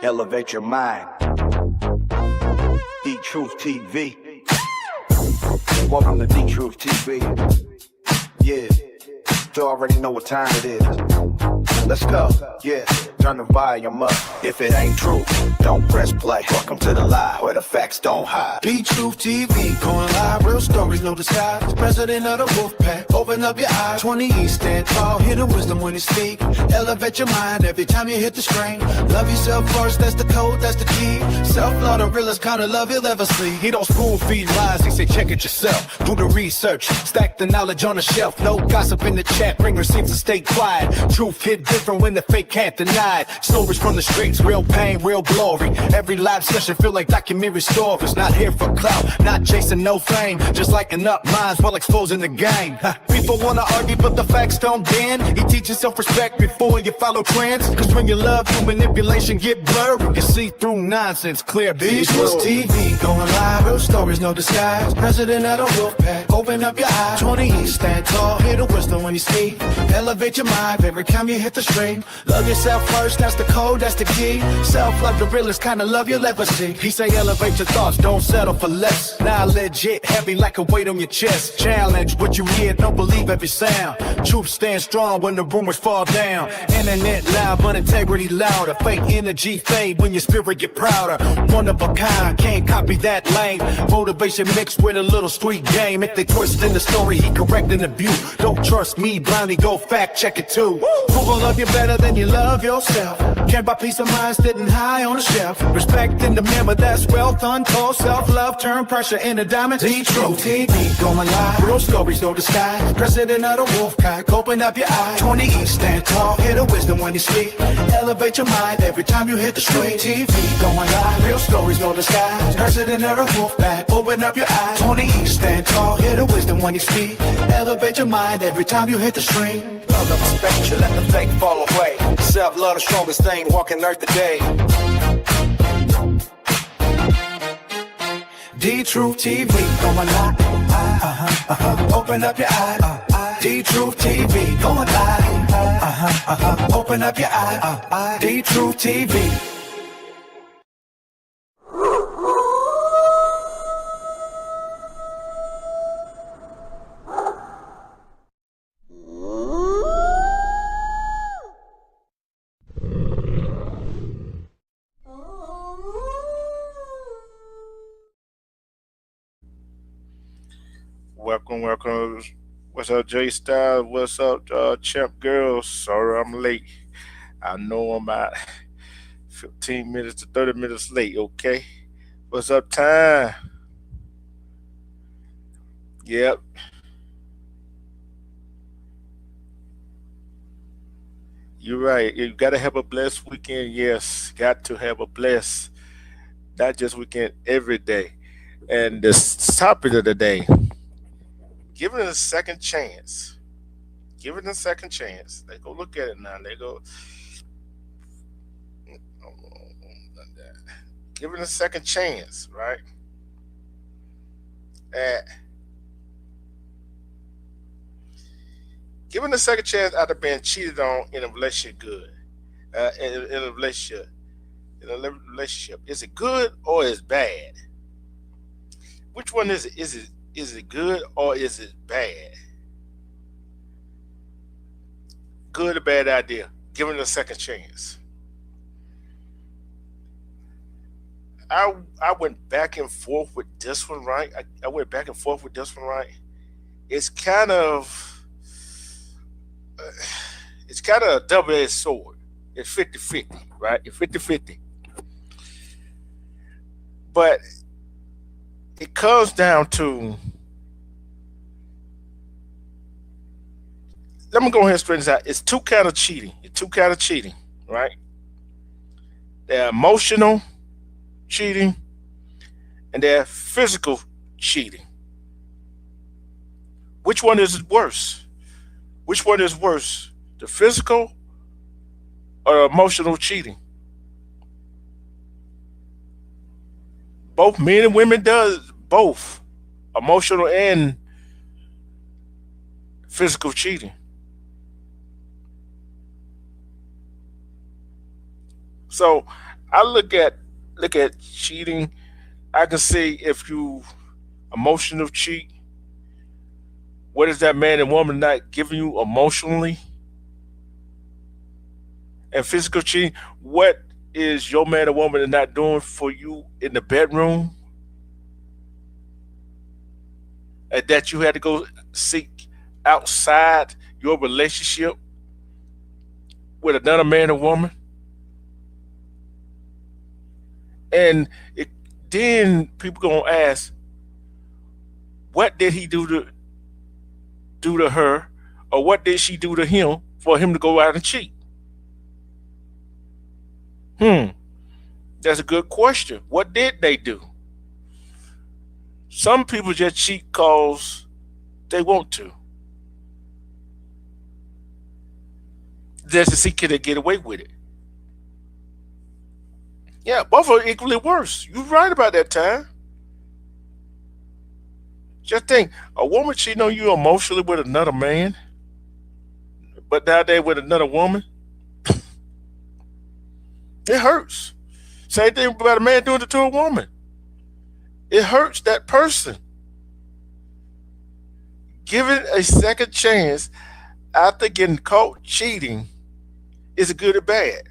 Elevate your mind. D-Truth TV. Welcome to D-Truth TV. Yeah, you already know what time it is. Let's go. Yeah, turn the volume up. If it ain't true, don't press play. Welcome to the lie where the facts don't hide. D-Truth TV, going live, real stories, no disguise. President of the Wolfpack, open up your eyes. 20 East, stand tall, hear the wisdom when you speak. Elevate your mind every time you hit the screen. Love yourself first, that's the code, that's the key. Self-love, the realest kind of love you'll ever see. He don't spoon feed lies, he say check it yourself. Do the research, stack the knowledge on the shelf. No gossip in the chat, bring receipts to stay quiet. Truth hit different when the fake can't deny it. Stories from the streets, real pain, real glory. Every live session feel like documentary stories. Not here for clout, not chasing no fame. Just lighting up minds while exposing the game. People wanna argue but the facts don't bend. He teaches self-respect before you follow trends. Cause when you love, you manipulation get blurred. You can see through nonsense, clear. D-Truth TV, going live, real stories, no disguise. President of the Wolfpack, open up your eyes. 20 East, stand tall, hear the wisdom when you speak. Elevate your mind every time you hit the stream. Love yourself first, that's the code, that's the key. Self-love, the realest kind of love you'll ever see. He say elevate your thoughts, don't settle for less. Now legit, heavy like a weight on your chest. Challenge what you hear, don't believe every sound. Truth stands strong when the rumors fall down. Internet loud, but integrity louder. Fake energy fade when your spirit get prouder. One of a kind, can't copy that lane. Motivation mixed with a little street game. If they twist in the story, he correcting the view. Don't trust me blindly, go fact check it too. Who will love you better than you love yourself? Can't buy peace of mind sitting high on the shelf. Respect in the mirror, that's wealth untold. Self-love turn pressure into diamonds. D-Truth TV, going live, real stories, no disguise. President of the Wolfpack, open up your eyes. 20 East, stand tall, hear the wisdom when you speak. Elevate your mind every time you hit the street. TV, going live, real stories, no disguise. President of the Wolfpack, open up your eyes. 20 East, stand tall, hear the wisdom when you speak. Elevate your mind every time you hit the stream. Love the respect you, let the fake fall away. Self-love the strongest thing, walking earth today. D-Truth TV, going live, open up your eyes. D-Truth TV, going live, open up your eyes. D-Truth TV. Welcome. What's up, J Styles? What's up, Champ Girls? Sorry I'm late. I know I'm about 15 minutes to 30 minutes late, okay? What's up, time? Yep. You're right. You got to have a blessed weekend. Yes, got to have a blessed, not just weekend, every day. And the topic of the day, giving it a second chance. Give it a second chance. They go look at it now. They go, give it a second chance, right? Giving a second chance after being cheated on in a relationship, good. In a relationship, is it good or is it bad? Which one is it? Is it good or is it bad? Good or bad idea? Giving it a second chance. I went back and forth with this one, right? I went back and forth with this one, right? It's kind of a double-edged sword. It's 50-50, right? It's 50-50. But it comes down to, let me go ahead and straighten this out. It's two kinds of cheating. Right? They're emotional cheating and they're physical cheating. Which one is worse? Which one is worse? The physical or emotional cheating? Both men and women does both emotional and physical cheating. So I look at cheating. I can see if you emotional cheat. What is that man and woman not giving you emotionally and physical cheating? What is your man or woman not doing for you in the bedroom, and that you had to go seek outside your relationship with another man or woman? And it, then people gonna ask, what did he do to her, or what did she do to him for him to go out and cheat? Hmm, that's a good question. What did they do? Some people just cheat cause they want to, just to see can they get away with it. Yeah, both are equally worse. You're right about that time. Just think, a woman cheating on you emotionally with another man, but nowadays with another woman, it hurts. Same thing about a man doing it to a woman. It hurts that person. Giving a second chance after getting caught cheating is it good or bad?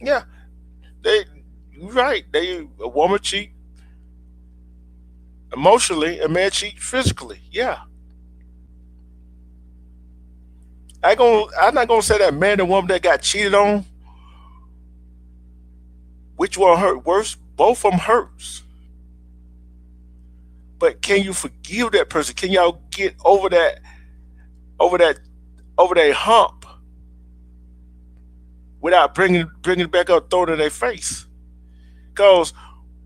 Yeah, they you're right. They a woman cheat emotionally, a man cheat physically. Yeah, I'm not gonna say that man and woman that got cheated on, which one hurt worse. Both of them hurts. But can you forgive that person? Can y'all get over that over that hump without bringing it back up, throwing it in their face? Because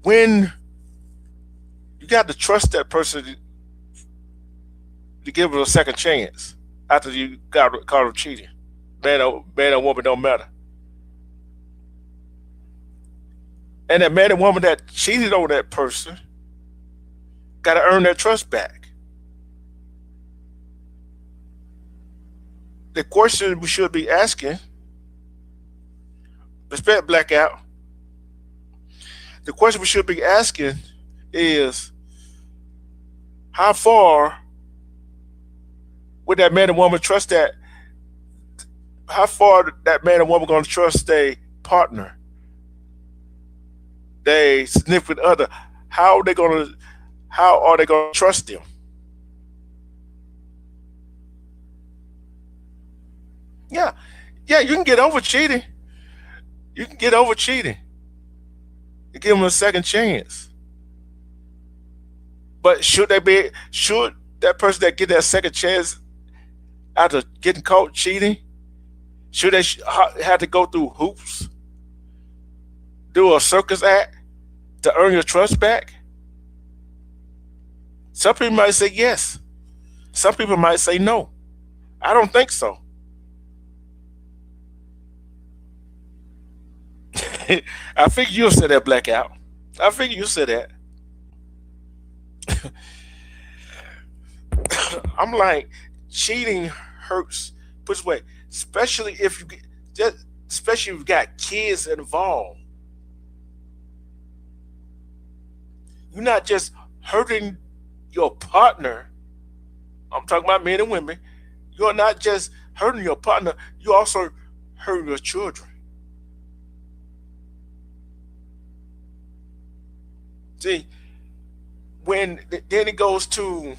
when you got to trust that person to give them a second chance after you got caught them cheating. Man or woman don't matter. And that man and woman that cheated on that person got to earn their trust back. The question we should be asking, respect blackout. The question we should be asking is, how far would that man and woman trust that? How far that man and woman going to trust their partner, their significant other? How are they going to? How are they going to trust them? Yeah, yeah, you can get over cheating. You can get over cheating. You give them a second chance. But should that person that get that second chance after getting caught cheating, should they have to go through hoops, do a circus act to earn your trust back? Some people might say yes. Some people might say no. I don't think so. I think you'll say that blackout. I think you said that. I'm like, cheating hurts. Put this way, especially if you get, just, especially if you got kids involved. You're not just hurting your partner. I'm talking about men and women. You're not just hurting your partner. You also hurting your children. See, when then it goes to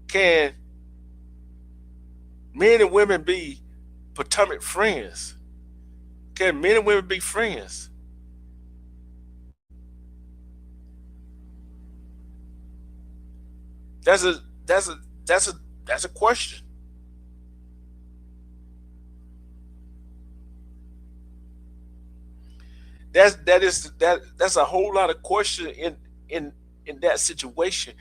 can men and women be platonic friends? Can men and women be friends? That's a that's a that's a question. That's a whole lot of question in that situation.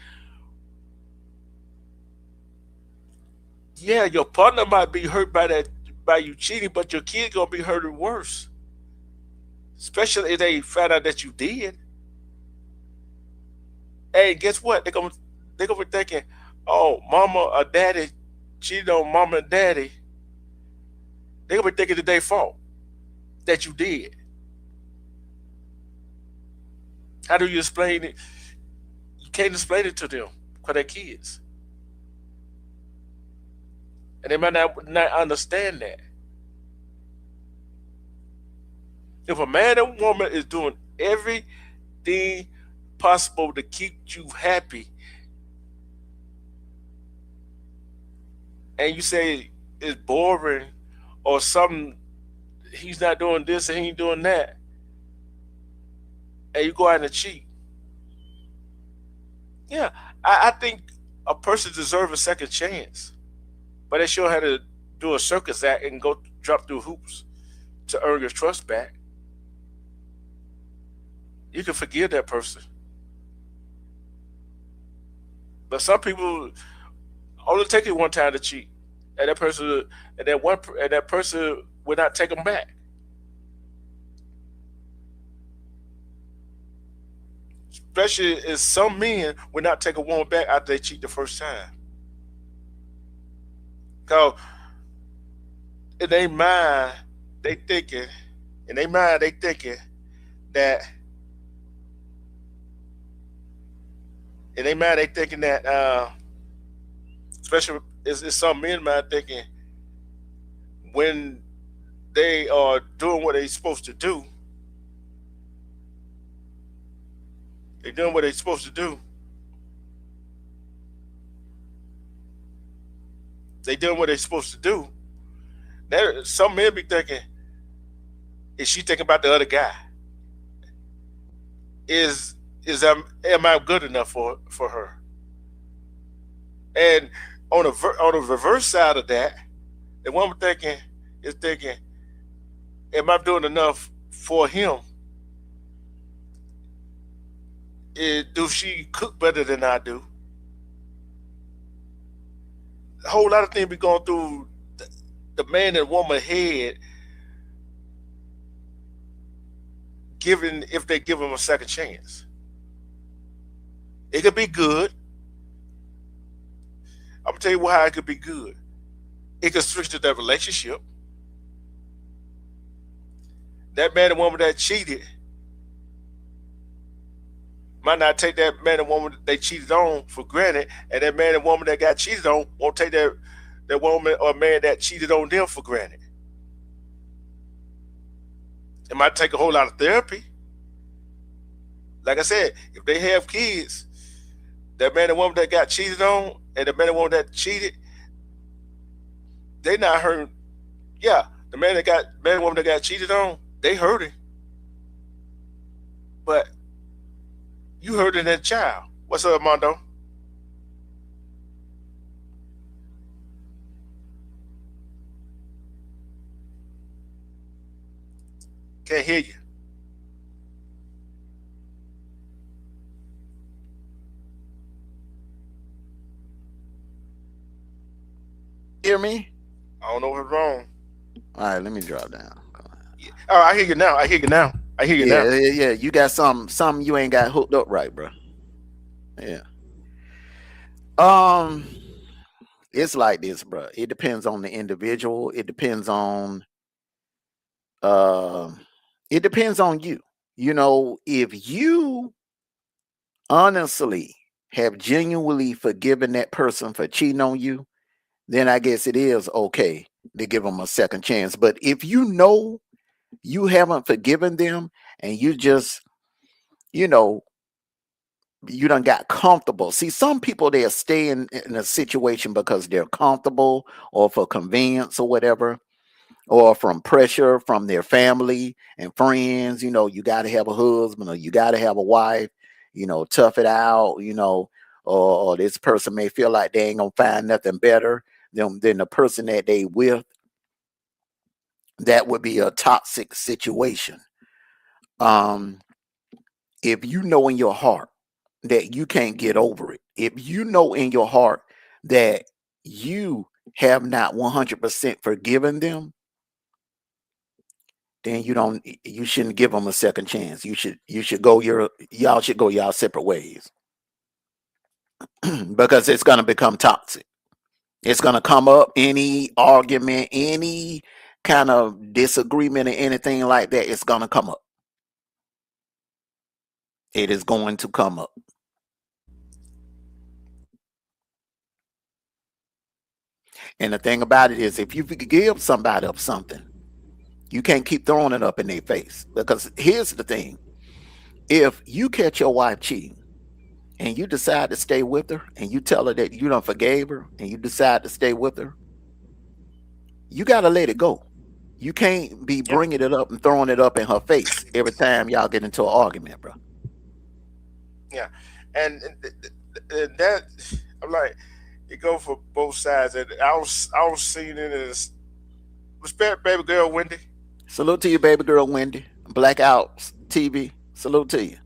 Yeah, your partner might be hurt by that, by you cheating, but your kid gonna be hurted worse, especially if they found out that you did. Hey, guess what? They're gonna be thinking, oh, mama or daddy cheated on mama and daddy, they gonna be thinking that they fault that you did. How do you explain it? You can't explain it to them because they're kids, and they might not understand that. If a man and woman is doing everything possible to keep you happy, and you say it's boring or something, he's not doing this and he ain't doing that, and you go out and cheat, yeah, I think a person deserves a second chance, but they sure had to do a circus act and go drop through hoops to earn your trust back. You can forgive that person, but some people only take it one time to cheat, and that person, and that person will not take them back. Especially if some men will not take a woman back after they cheat the first time. Cause in their mind, they thinking, in their mind, they thinking that, in their mind, they thinking that, especially is some men mind thinking when they are doing what they're supposed to do, they're doing what they're supposed to do. They doing what they're supposed to do. There, some men be thinking, is she thinking about the other guy? Am I good enough for her? And on the reverse side of that, the woman thinking is thinking, am I doing enough for him? Do she cook better than I do? A whole lot of things be going through the man and woman head, given if they give him a second chance. It could be good. I'm gonna tell you how it could be good. It could switch to that relationship. That man and woman that cheated might not take that man and woman they cheated on for granted, and that man and woman that got cheated on won't take that woman or man that cheated on them for granted. It might take a whole lot of therapy. Like I said, if they have kids, that man and woman that got cheated on and the man and woman that cheated, they not hurting. Yeah, the man and woman that got cheated on, they hurting. But you hurting that child. What's up, Mondo? Can't hear you. Hear me? I don't know what's wrong. All right, let me drop down. Yeah. Oh, I hear you now. I hear you now. I hear you Yeah, now. yeah, yeah. You got some you ain't got hooked up right, bro. Yeah. Um, it's like this, bro. It depends on the individual. Uh, it depends on you. You know, if you honestly have genuinely forgiven that person for cheating on you, then I guess it is okay to give them a second chance. But if you know you haven't forgiven them and you just, you know, you done got comfortable. See, some people they'll stay in a situation because they're comfortable or for convenience or whatever, or from pressure from their family and friends. You know, you got to have a husband or you got to have a wife, you know, tough it out, you know, or this person may feel like they ain't gonna find nothing better than the person that they with. That would be a toxic situation. Um, if you know in your heart that you can't get over it, if you know in your heart that you have not 100% forgiven them, then you shouldn't give them a second chance. You should go y'all should go y'all separate ways. because it's going to become toxic. It's going to come up any argument, any kind of disagreement or anything like that. It's going to come up. It is going to come up. And the thing about it is, if you forgive somebody of something, you can't keep throwing it up in their face. Because here's the thing: if you catch your wife cheating and you decide to stay with her, and you tell her that you don't forgave her, and you decide to stay with her, you got to let it go. You can't be Yeah, bringing it up and throwing it up in her face every time y'all get into an argument, bro. yeah, and that I'm like, it go for both sides. And I was seeing it as respect, baby girl Wendy. Salute to you, baby girl Wendy. Blackout TV. Salute to you.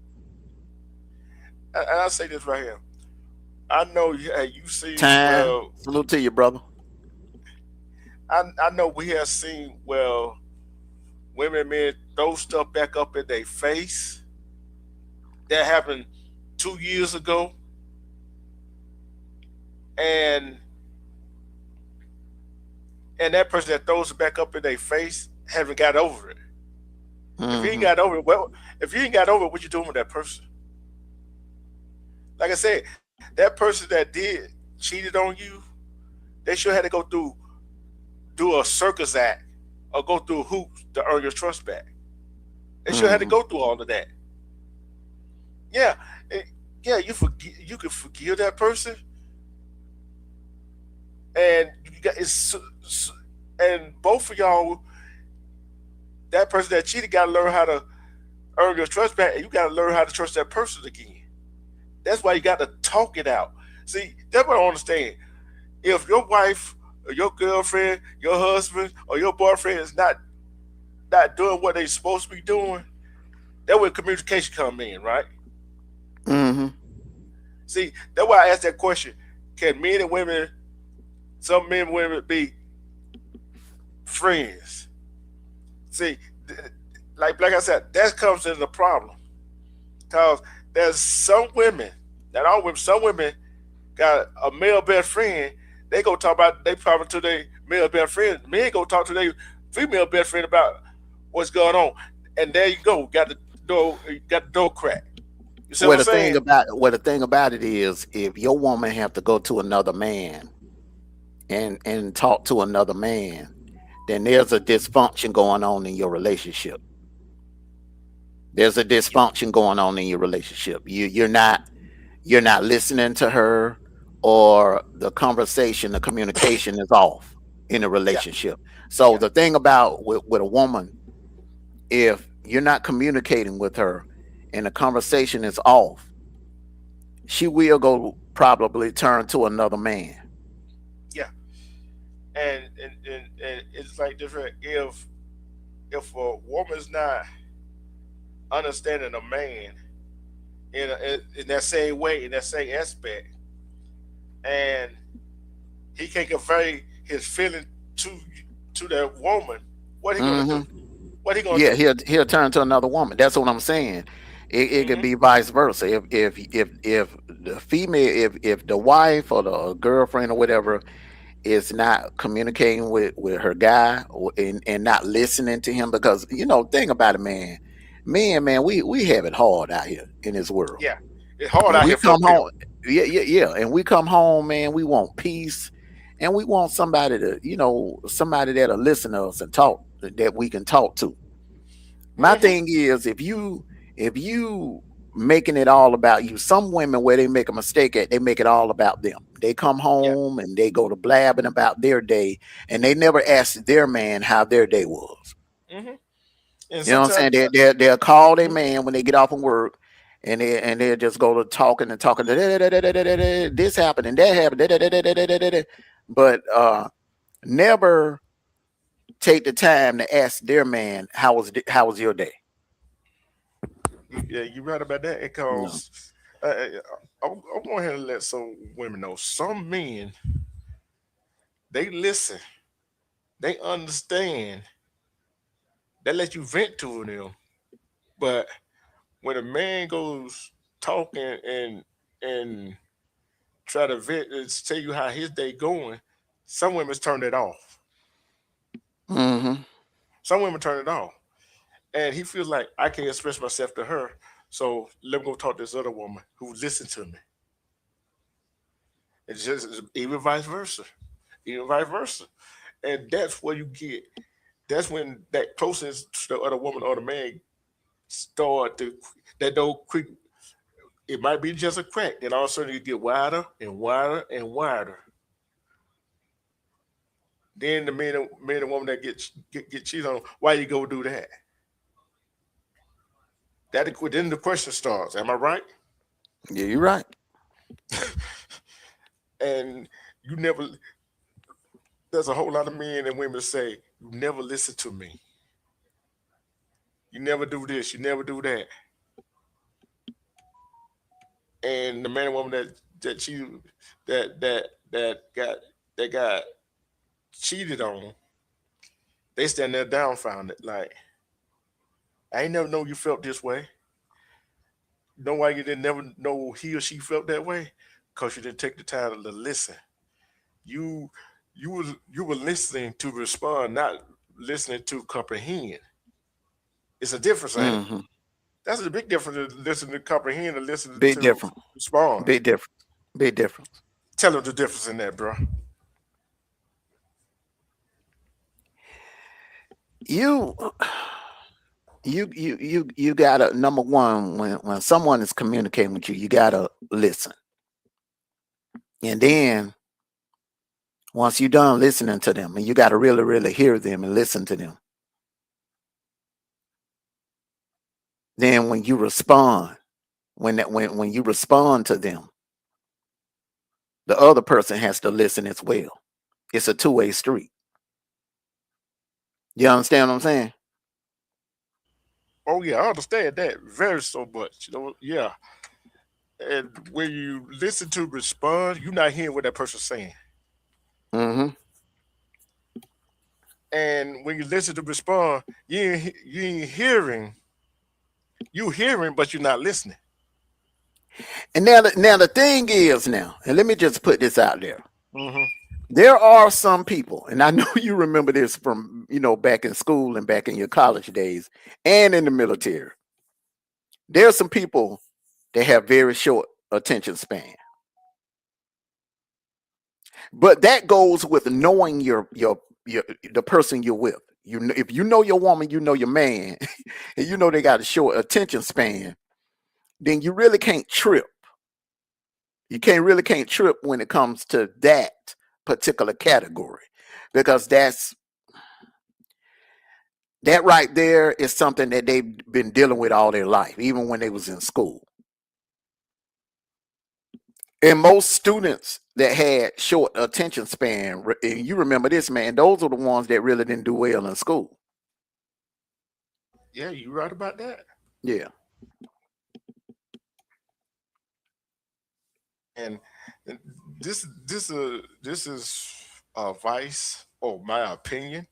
And I say this right here. I know you see Time. well. Salute to you, brother. I know we have seen well women and men throw stuff back up in their face. That happened 2 years ago, and that person that throws it back up in their face haven't got over it. If you ain't Hmm. got over it, well, if you ain't got over it, what you doing with that person? Like I said, that person that did cheated on you, they should have to go through do a circus act or go through hoops to earn your trust back. They should have to Hmm. go through all of that. Yeah, eh, yeah, you can forgive that person, and you got and both of y'all, that person that cheated, got to learn how to earn your trust back, and you got to learn how to trust that person again. That's why you got to talk it out. See, that's what I don't understand. If your wife or your girlfriend, your husband or your boyfriend is not doing what they supposed to be doing, that's where communication come in, right? Hmm. See, that's why I asked that question. Can men and women, some men and women be friends? See, like I said, that comes into the problem. Because there's some women, not all women, some women got a male best friend. They go talk about they probably to their male best friend. Men go talk to their female best friend about what's going on. And there you go, got the door crack. You see what I'm saying? Well, the thing about it is, if your woman have to go to another man and talk to another man, then there's a dysfunction going on in your relationship. There's a dysfunction going on in your relationship. You're not listening to her, or the conversation, the communication is off in a Yeah, relationship. So yeah. the thing about with a woman, if you're not communicating with her and the conversation is off, she will go probably turn to another man. Yeah, and it's like different. If a woman's not understanding a man in that same way, in that same aspect, and he can't convey his feeling to to that woman, what he gonna do? Hmm. What he gonna Yeah, do? he'll turn to another woman. That's what I'm saying. It could Hmm. be vice versa. If the female, if the wife or the girlfriend or whatever is not communicating with her guy, and not listening to him, because thing about it, man, we have it hard out here in this world. Yeah, it's hard And out we here for come them home, people. yeah, and we come home, man, we want peace, and we want somebody that'll listen to us and talk, that we can talk to. My Hmm. thing is, if you making it all about you, some women, where they make a mistake at, they make it all about them. They come Yeah. home and they go to blabbing about their day, and they never ask their man how their day was. Hmm. And You know what I'm saying? sometimes, They'll call their mhm. man when they get off from work, and they'll just go to talking and talking. This happened and that happened. But never take the time to ask their man how was your day. Yeah, you're right about that. No. Because I'm going ahead and let some women know. Some men, they listen, they understand, they let you vent to them. But when a man goes talking and try to vent and tell you how his day going, some women turn it off. Mm-hmm. Some women turn it off. And he feels like I can't express myself to her. So let me go talk to this other woman who listens to me. It's just even vice versa. Even vice versa. And that's where you get that's when that closeness to the other woman or the man start to that don't quick it might be just a crack. Then all of a sudden you get wider and wider and wider. Then the man and woman that get cheated on, why you go do that? Then the question starts. Am I right? Yeah, you're right. And you never. There's a whole lot of men and women say you never listen to me. You never do this. You never do that. And the man and woman that cheated that got cheated on, they stand there dumbfounded like I ain't never know you felt this way. Know why you didn't never know he or she felt that way? Because you didn't take the time to listen. You you were listening to respond, not listening to comprehend. It's a difference, ain't it? Mm-hmm. That's a big difference to listen to comprehend and listen Big to difference. respond. Big difference. Big difference. Tell them the difference in that, bro. You you gotta, number one, when someone is communicating with you, you gotta listen. And then once you're done listening to them, and you gotta really, really hear them and listen to them, then when you respond, when you respond to them, the other person has to listen as well. It's a two-way street. You understand what I'm saying? Oh yeah, I understand that very so much. Yeah. And when you listen to respond, you're not hearing what that person's saying. Mm-hmm. And when you listen to respond, you ain't hearing. You hearing, but you're not listening. And now the thing is now, and let me just put this out there. Hmm. There are some people, and I know you remember this from, back in school and back in your college days and in the military. There are some people that have very short attention span. But that goes with knowing your the person you're with. If you know your woman, you know your man, and you know they got a short attention span, then you really can't trip. You can't trip when it comes to that particular category, because that right there is something that they've been dealing with all their life, even when they was in school. And most students that had short attention span, and you remember this, man, those are the ones that really didn't do well in school. Yeah, you right about that. Yeah. And and this is advice or my opinion.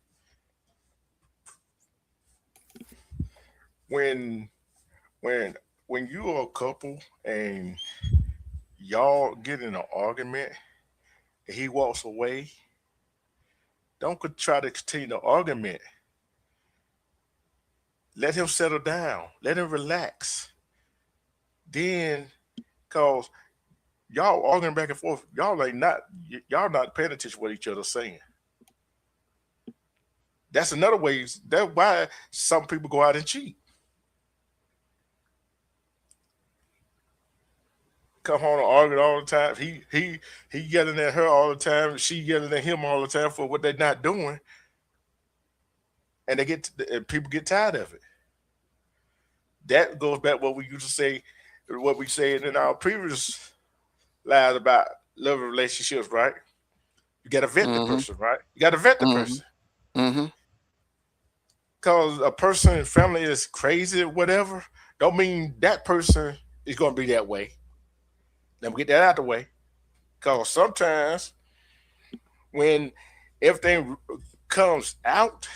When when when you are a couple and y'all get in an argument and he walks away, don't try to continue the argument. Let him settle down. Let him relax. Then, cause y'all arguing back and forth, y'all not paying attention to what each other's saying. That's another way. That's why some people go out and cheat. Come home and argue all the time. He yelling at her all the time. She yelling at him all the time for what they're not doing, and and people get tired of it. That goes back what we used to say, what we said in our previous lives about love and relationships, right? You got to vet the Mm-hmm. person, right? You got to vet the Mm-hmm. person Mm-hmm. because a person family is crazy, or whatever. Don't mean that person is going to be that way. Let me get that out the way. Because sometimes when everything comes out,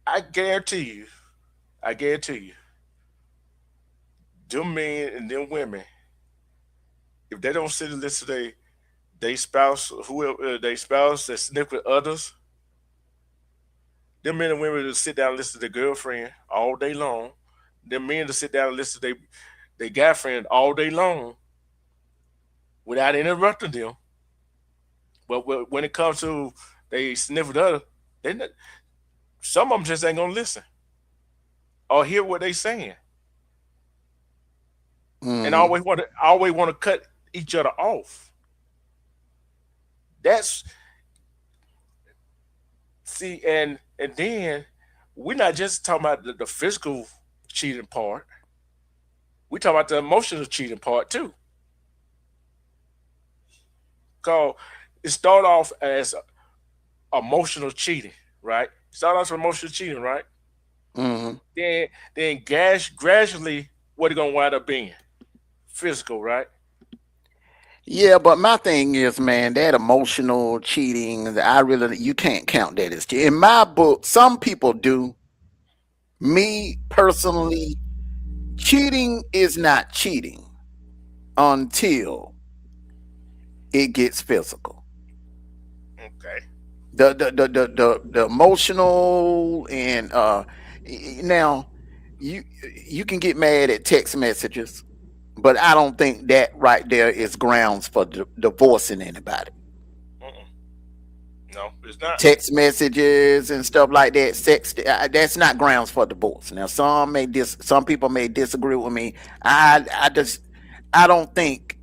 I guarantee you, I guarantee you, them men and them women, if they don't sit and listen to they spouse, whoever they spouse that sniff with others, them men and women to sit down and listen to their girlfriend all day long. Them men to sit down and listen to their guy friend all day long without interrupting them. But when it comes to they sniff with others, they not, some of them just ain't gonna listen or hear what they saying, and Mhm. always want to cut each other off. That's see, and then we're not just talking about the physical cheating part. We talking about the emotional cheating part too. Cause it start off as emotional cheating, right? Start off as emotional cheating, right? Mhm. Then gradually what it gonna wind up being? Physical, right? Yeah, but my thing is, man, that emotional cheating, I really you can't count that as cheating. In my book, some people do. Me personally, cheating is not cheating until it gets physical. Okay. The emotional and now you you can get mad at text messages, but I don't think that right there is grounds for divorcing anybody. Mm-mm. No, it's not. Text messages and stuff like that, sex, that's not grounds for divorce. Now some people may disagree with me. I just I don't think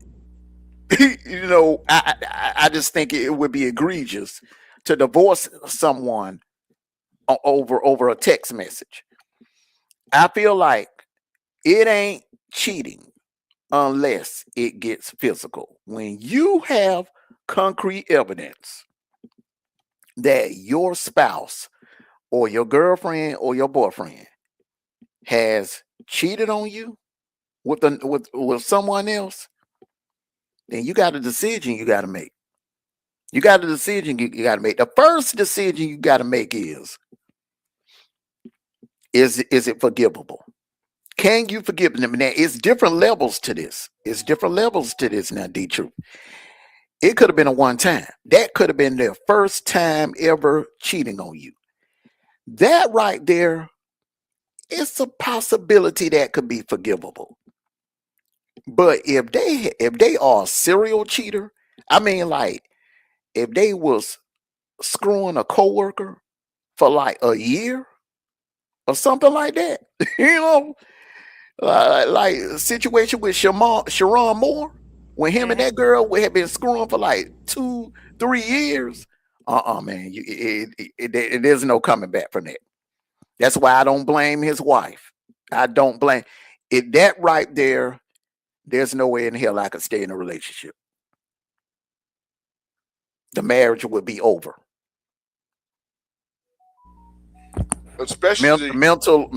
I just think it would be egregious to divorce someone over a text message. I feel like it ain't cheating unless it gets physical. When you have concrete evidence that your spouse or your girlfriend or your boyfriend has cheated on you with someone else, then you got a decision you got to make. You got a decision you got to make. The first decision you got to make is it forgivable? Can you forgive them? Now it's different levels to this. It's different levels to this now, D Truth. It could have been a one time. That could have been their first time ever cheating on you. That right there, it's a possibility that could be forgivable. But if they are a serial cheater, I mean, like if they was screwing a coworker for like a year or something like that, you know, like a situation with Sharon Moore, when him and Mm-hmm. that girl had been screwing for like 2-3 years. Man, there's no coming back from that. That's why I don't blame his wife. I don't blame it. That right there, there's no way in hell I could stay in a relationship. The marriage would be over. Especially Mental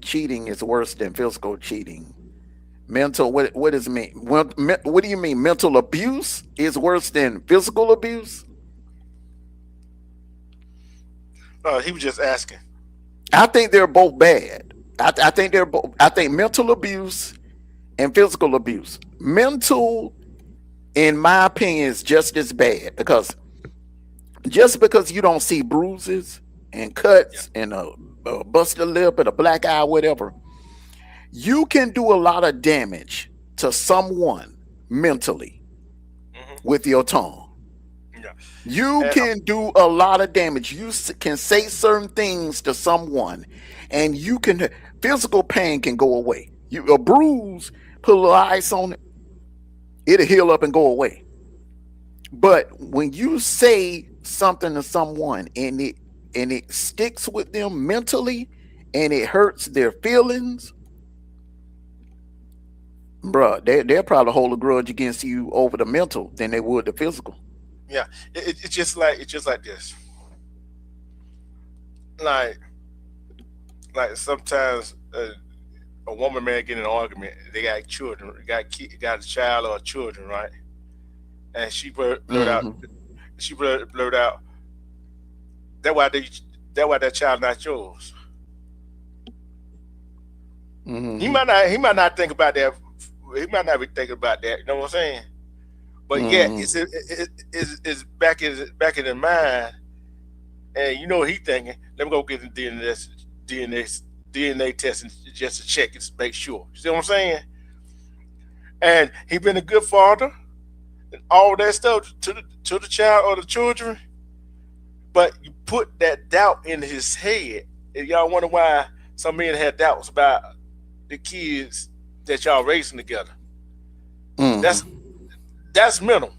cheating is worse than physical cheating. Mental, what does it mean? What do you mean? Mental abuse is worse than physical abuse? he was just asking. I think they're both bad. I think they're both. I think mental abuse and physical abuse. Mental, in my opinion, is just as bad because just because you don't see bruises and Yeah. cuts and a busted lip and a black eye, whatever, you can do a lot of damage to someone mentally Hmm. with your tongue. Yeah. You And can do a lot of damage. You can say certain things to someone, and you can physical pain can go away. You a bruise, put a little ice on it, it'll heal up and go away. But when you say something to someone and it sticks with them mentally and it hurts their feelings, bruh, they'll probably hold a grudge against you over the mental than they would the physical. yeah, it's just like this. Like like sometimes a woman man get in an argument. They got children, got a child or children, right? And she blurt out. Hmm. She blurt out. That why they. That why that child not yours. He Mhm. might not think about that. He might not be thinking about that. You know what I'm saying? But yet Mhm. it's back in his mind, and you know what he thinking. Let me go get the DNA DNA testing just to check it to make sure. You see what I'm saying? And he been a good father and all that stuff to the child or the children. But you put that doubt in his head, and y'all wonder why some men had doubts about the kids that y'all raising together. Mhm. That's that's mental,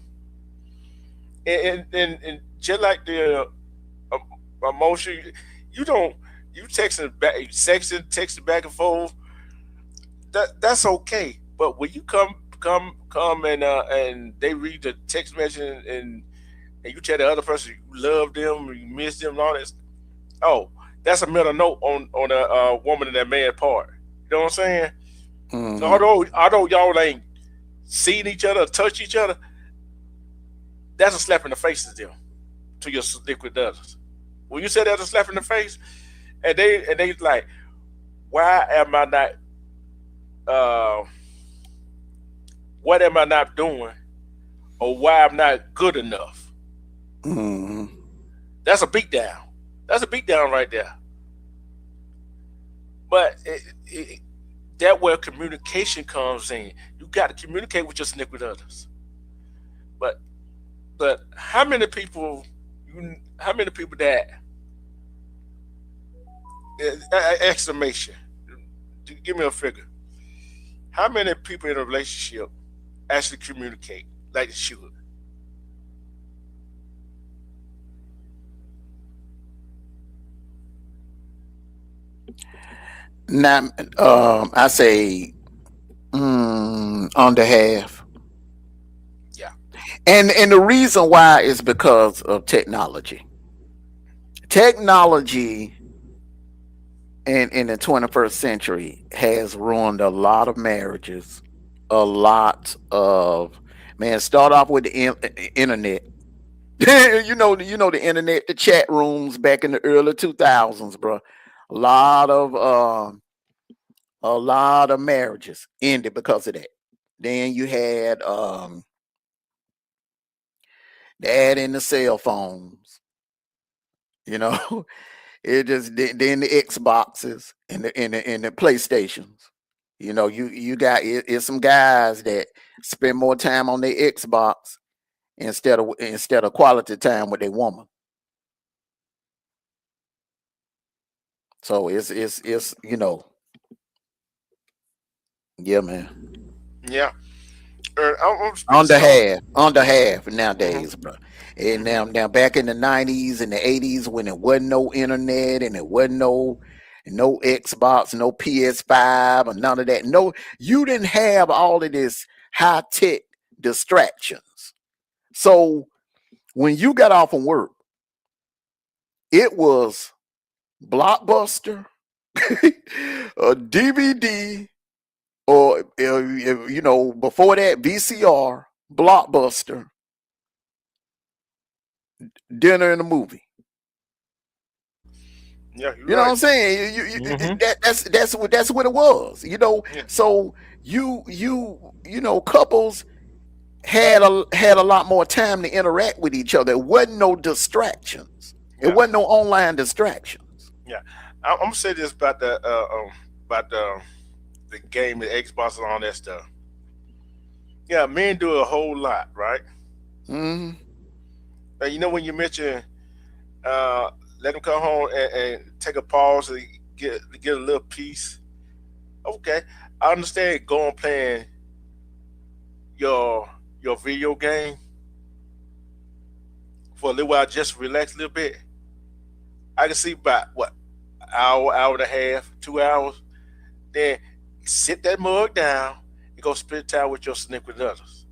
and just like the emotion, you don't you texting back and forth. That's okay. But when you come and they read the text message and you tell the other person you love them, you miss them, and all that. Oh, that's a mental note on a woman and that man part. You know what I'm saying? Mhm. Although y'all ain't seen each other, touch each other, that's a slap in the face to them, to your liquid others. When you say that's a slap in the face, and they like, why am I not? Uh, what am I not doing, or why I'm not good enough? Mhm. That's a beat down. That's a beat down right there. But that where communication comes in. You got to communicate with your significant others. But how many people? How many people that exclamation? Give me a figure. How many people in a relationship actually communicate like they should? Now, I say under half, Yeah, and the reason why is because of technology. Technology in the 21st century has ruined a lot of marriages, a lot of man. Start off with the internet. You know the internet, the chat rooms back in the early 2000s, bro. A lot of a lot of marriages ended because of that. Then you had the add in the cell phones, you know. It just then the Xboxes and the PlayStations. You got it's some guys that spend more time on their Xbox instead of quality time with their woman. So it's yeah, man. yeah. I'm speaking strong. Under half Hmm. nowadays, bro. And Hmm. now back in the '90s and the '80s when it wasn't no internet and it wasn't no Xbox, no PS5 or none of that. No, you didn't have all of this high tech distractions. So when you got off from work, it was Blockbuster, a DVD, or before that VCR, Blockbuster, dinner and a movie. Yeah, you're You know what right. I'm saying? Hmm. That's what it was. Yeah, So couples had a lot more time to interact with each other. It wasn't no distractions. It yeah, wasn't no online distractions. yeah. I'm gonna say this about the game, the Xbox, and all that stuff. Yeah, men do a whole lot, right? Hmm. You know when you mention uh, let them come home and take a pause to get a little peace. Okay, I understand going playing your your video game for a little while, just relax a little bit. I can see about what hour and a half, 2 hours. Then sit that mug down and go spend time with your significant others.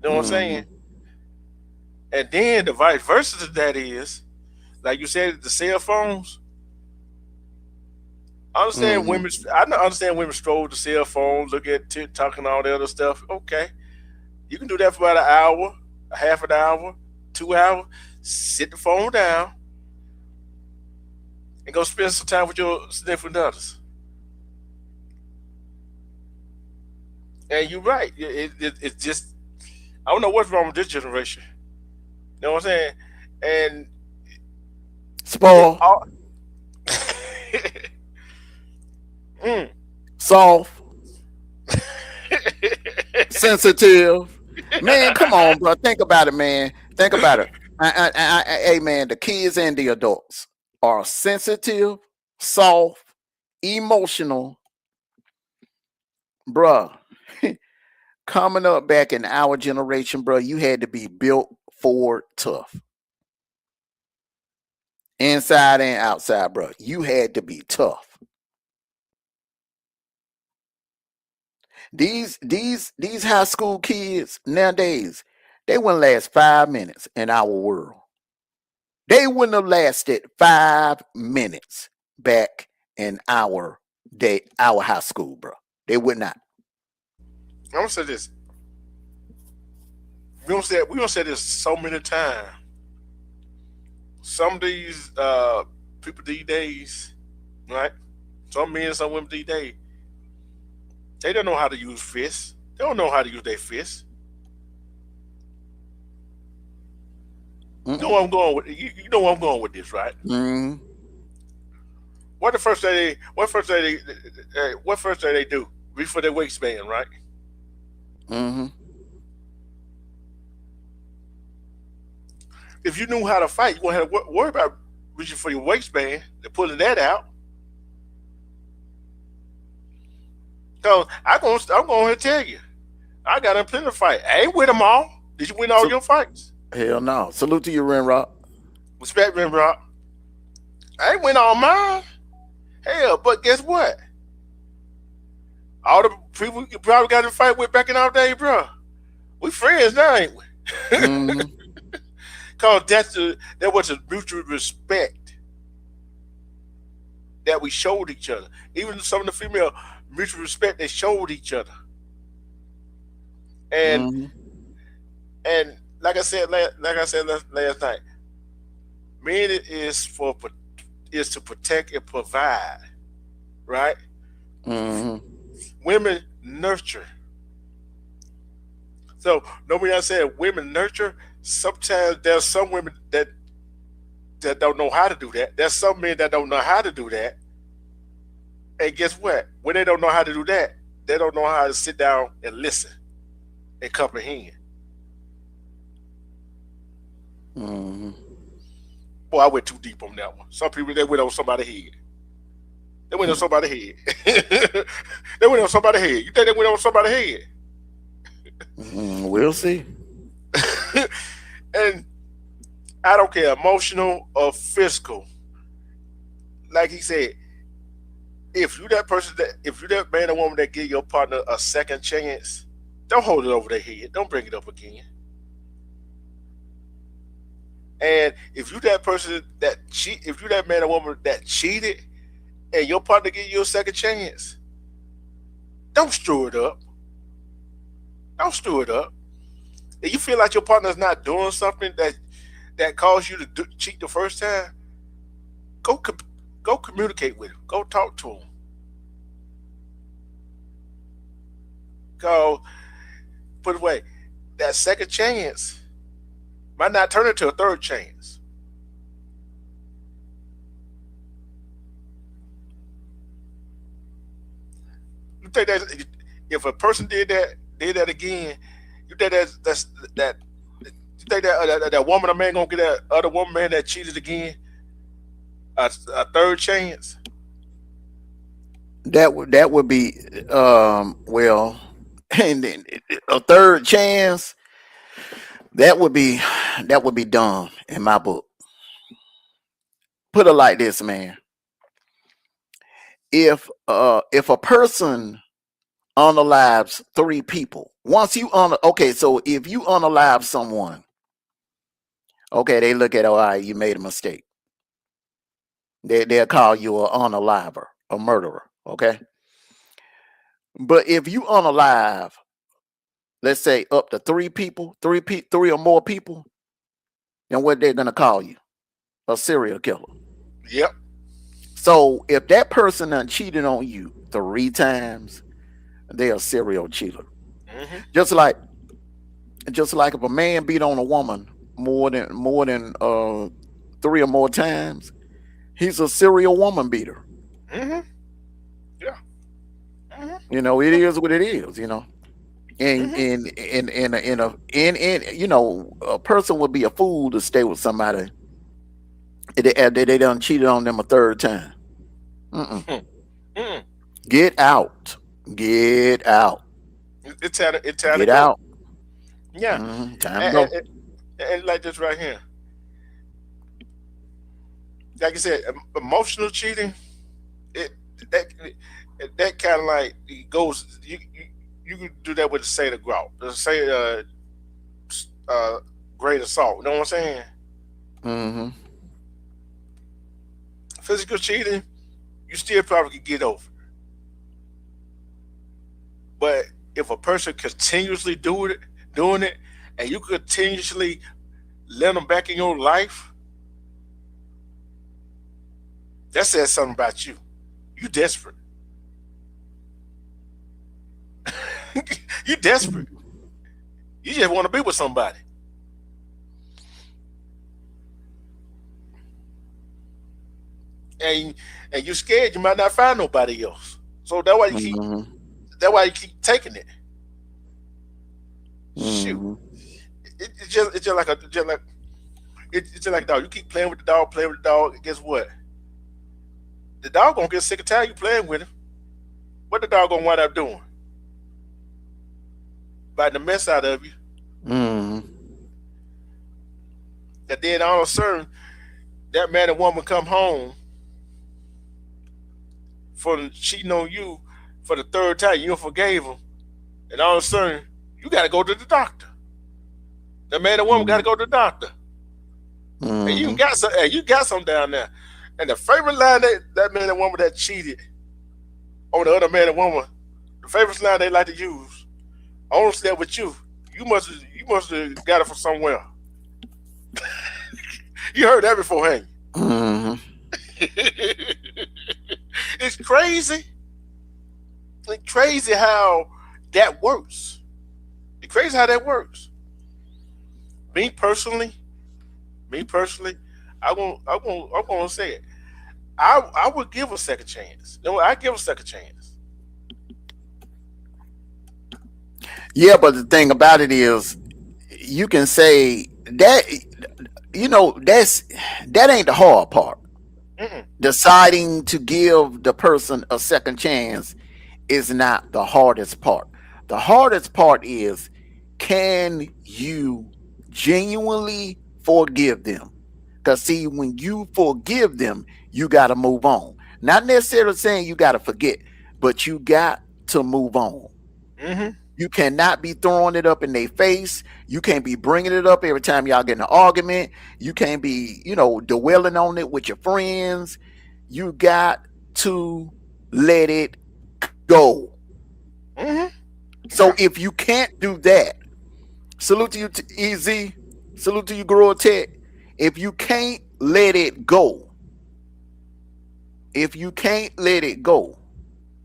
You know what I'm saying? Hmm. And then the vice versa to that is, like you said, the cell phones. I understand Hmm. women. I understand women stroll the cell phone, look at TikTok and all the other stuff. Okay, you can do that for about an hour, a half an hour, 2 hours. Sit the phone down and go spend some time with your significant others. And you're right. It's just I don't know what's wrong with this generation. You know what I'm saying? And it Spoil, all. Mm. soft, sensitive. Man, come on, bro. Think about it, man. Think about it. Hey, man, the kids and the adults are sensitive, soft, emotional, bruh. Coming up back in our generation, bro, you had to be built for tough, inside and outside, bro. You had to be tough. These high school kids nowadays, they wouldn't last 5 minutes in our world. They wouldn't have lasted 5 minutes back in our day, our high school, bro. They would not. I'm gonna say this. We gonna say this so many times. Some of these people these days, right? Some men, some women these days, they don't know how to use fists. They don't know how to use their fists. You know where I'm going with you know where I'm going with this, right? Mm-hmm. What first thing they do? Reach for their waistband, right? Mm-hmm. If you knew how to fight, you wouldn't have to worry about reaching for your waistband and pulling that out. So I'm going to tell you, I got in plenty of fight. I ain't win them all. Did you win all So, your fights? hell no. Salute to you, Renrock. Respect me, bro. I ain't win all mine. Hell, but guess what? All the people you probably got in fight with back in our day, bro. We friends now, ain't we? Mm-hmm. Cause that was a mutual respect that we showed each other. Even some of the female mutual respect they showed each other. And Mm-hmm. and like I said last night, men is to protect and provide, right? Mm-hmm. Women nurture. So nobody else said women nurture. Sometimes there's some women that don't know how to do that. There's some men that don't know how to do that. And guess what? When they don't know how to do that, they don't know how to sit down and listen and comprehend. Mm-hmm. Boy, I went too deep on that one. Some people they went on somebody's head. They went on somebody's head. They went on somebody's head. You think they went on somebody's head? We'll see. And I don't care, emotional or physical. Like he said, if you that man or woman that give your partner a second chance, don't hold it over their head. Don't bring it up again. And if you that person that cheat, if you that man or woman that cheated, and your partner give you a second chance, don't stir it up. Don't stir it up. If you feel like your partner's not doing something that caused you to cheat the first time, go communicate with him. Go talk to him. Go put away that second chance might not turn into a third chance. You think that if a person did that again, you think that you think that woman or man gonna get that other woman man that cheated again a third chance? That would be well, and then a third chance. That would be dumb in my book. Put it like this, man. If a person unalives 3 people, once you okay, so if you unalive someone, okay, they look at, all right, you made a mistake. They'll call you an unaliver, a murderer, okay? But if you unalive, let's say up to 3 people, 3 or more people, then what they're gonna call you? A serial killer. Yep. So if that person done cheated on you 3 times, they're a serial cheater. Mm-hmm. Just like if a man beat on a woman more than 3 or more times, he's a serial woman beater. Mm-hmm. Yeah. Mm-hmm. It is what it is. And Mm-hmm. a person would be a fool to stay with somebody they done cheated on them a third time. Mm-mm. Mm-hmm. Get out. Get out. It's time. It's time to Get go. out. Yeah. Time to And, go. and like this right here, like you said, emotional cheating. It that that kind of like it goes. You can do that with the Seder grout, the say great assault. You know what I'm saying? Mm-hmm. Physical cheating, you still probably could get over. But if a person continuously doing it, and you continuously let them back in your life, that says something about you. You desperate. You desperate. You just want to be with somebody. And you're scared you might not find nobody else. So Mm-hmm. that's why you keep taking it. Shoot. Mm-hmm. It's just like it's just like a dog. You keep playing with the dog, playing with the dog. Guess what? The dog gonna get sick of tired you playing with him. What the dog gonna wind up doing? Biting the mess out of you. Mm-hmm. And then all of a sudden, that man and woman come home for cheating on you for the third time. You forgave him, and all of a sudden, you got to go to the doctor. The man and woman got to go to the doctor, and Mm-hmm. you got some down there. And the favorite line that man and woman that cheated on the other man and woman, the favorite line they like to use, I only slept with you. You must have got it from somewhere. You heard that before, ain't you? Mm-hmm. It's crazy. It's crazy how that works. It's crazy how that works. Me personally, I'm gonna say it. I would give a second chance. No, I give a second chance. Yeah, but the thing about it is, you can say that that ain't the hard part. Mm-mm. Deciding to give the person a second chance is not the hardest part. The hardest part is, can you genuinely forgive them? Because see, when you forgive them, you got to move on. Not necessarily saying you got to forget, but you got to move on. Mm-hmm. You cannot be throwing it up in their face. You can't be bringing it up every time y'all get in an argument. You can't be, dwelling on it with your friends. You got to let it go. Mm-hmm. So if you can't do that, salute to you, EZ. Salute to you, Grow Tech. If you can't let it go,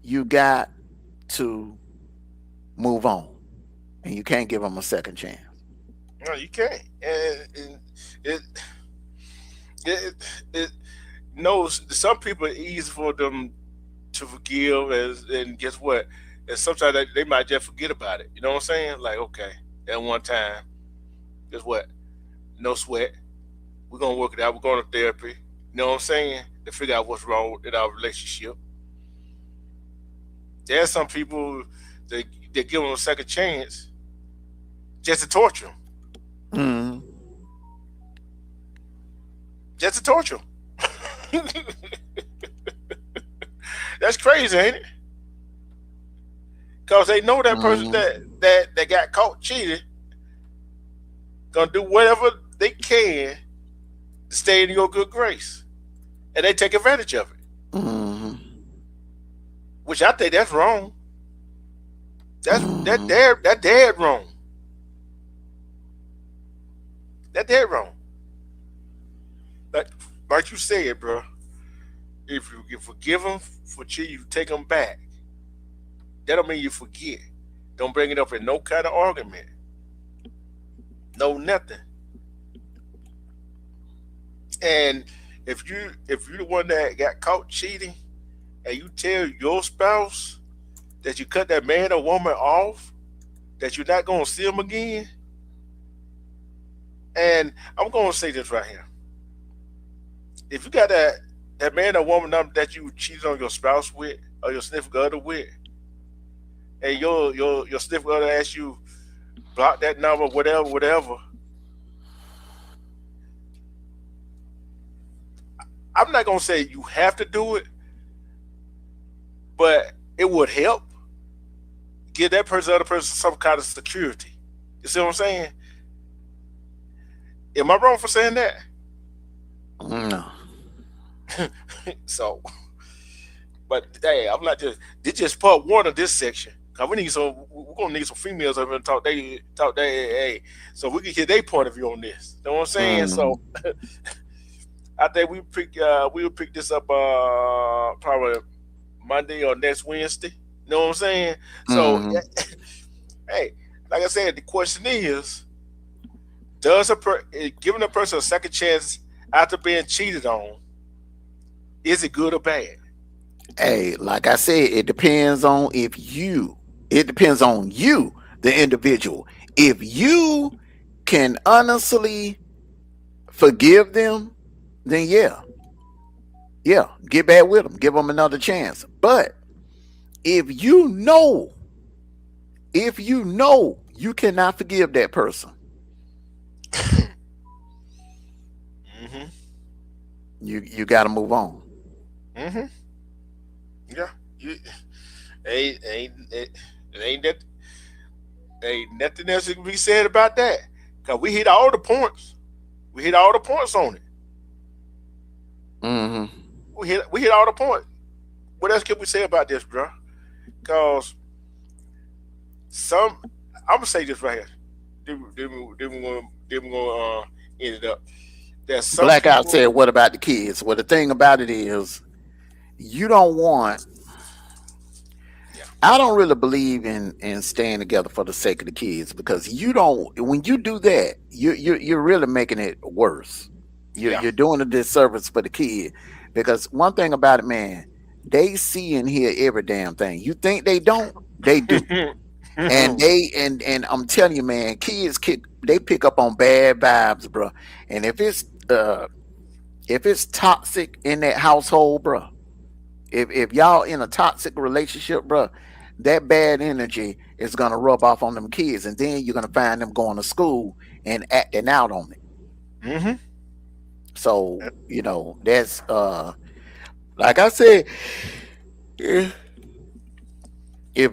you got to move on, and you can't give them a second chance. No, you can't. And it knows some people it's easy for them to forgive, and guess what? And sometimes they might just forget about it. You know what I'm saying? Like, okay, at one time, guess what? No sweat. We're gonna work it out. We're going to therapy. You know what I'm saying? To figure out what's wrong in our relationship. There's some people that give them a second chance just to torture them. Mm-hmm. Just to torture them. That's crazy, ain't it? Because they know that person that got caught cheating gonna do whatever they can to stay in your good grace, and they take advantage of it. Mm-hmm. Which I think that's wrong. That's Mhm. that dead wrong. That dead wrong. Like you said, bro. If you forgive them for cheating, you take them back. That don't mean you forget. Don't bring it up in no kind of argument. No nothing. And if you're the one that got caught cheating and you tell your spouse that you cut that man or woman off, that you're not gonna see them again, and I'm gonna say this right here. If you got that man or woman number that you cheated on your spouse with or your significant other with, and your significant other asks you block that number, whatever. I'm not gonna say you have to do it, but it would help give that other person some kind of security. You see what I'm saying? Am I wrong for saying that? No. So, but hey, I'm not just. This just part one of this section. Cause we're gonna need some females over and talk. Hey, so we can get their point of view on this. You know what I'm saying? So, I think we'll pick this up probably Monday or next Wednesday. You know what I'm saying? So, hey, like I said, the question is, does giving a person a second chance after being cheated on, is it good or bad? Hey, like I said, it depends on it depends on you, the individual. If you can honestly forgive them, then yeah, get back with them, give them another chance. But if you know you cannot forgive that person, you got to move on. Yeah, ain't nothing else that can be said about that. Cause we hit all the points. We hit all the points on it. We hit all the points. What else can we say about this, bro? Cause I'm gonna say this right here. Then we're gonna end it up. There's some Blackout people, said, what about the kids? Well, the thing about it is, you don't want. I don't really believe in staying together for the sake of the kids, because you don't. When you do that, you're really making it worse. You're doing a disservice for the kid, because one thing about it, man, they see and hear every damn thing. You think they don't? They do. And I'm telling you, man, kids pick up on bad vibes, bro. And if it's toxic in that household, bro, if y'all in a toxic relationship, bro, that bad energy is gonna rub off on them kids, and then you're gonna find them going to school and acting out on it. So that's like I said, if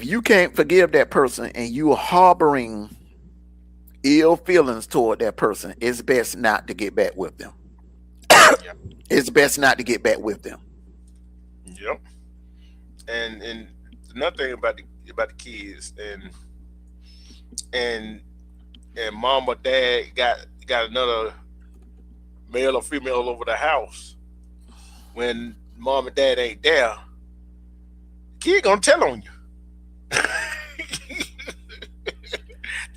you can't forgive that person and you are harboring ill feelings toward that person, it's best not to get back with them. It's best not to get back with them. Yep. And another thing about the kids and mom or dad got another male or female over the house. When mom and dad ain't there, kid gonna tell on you.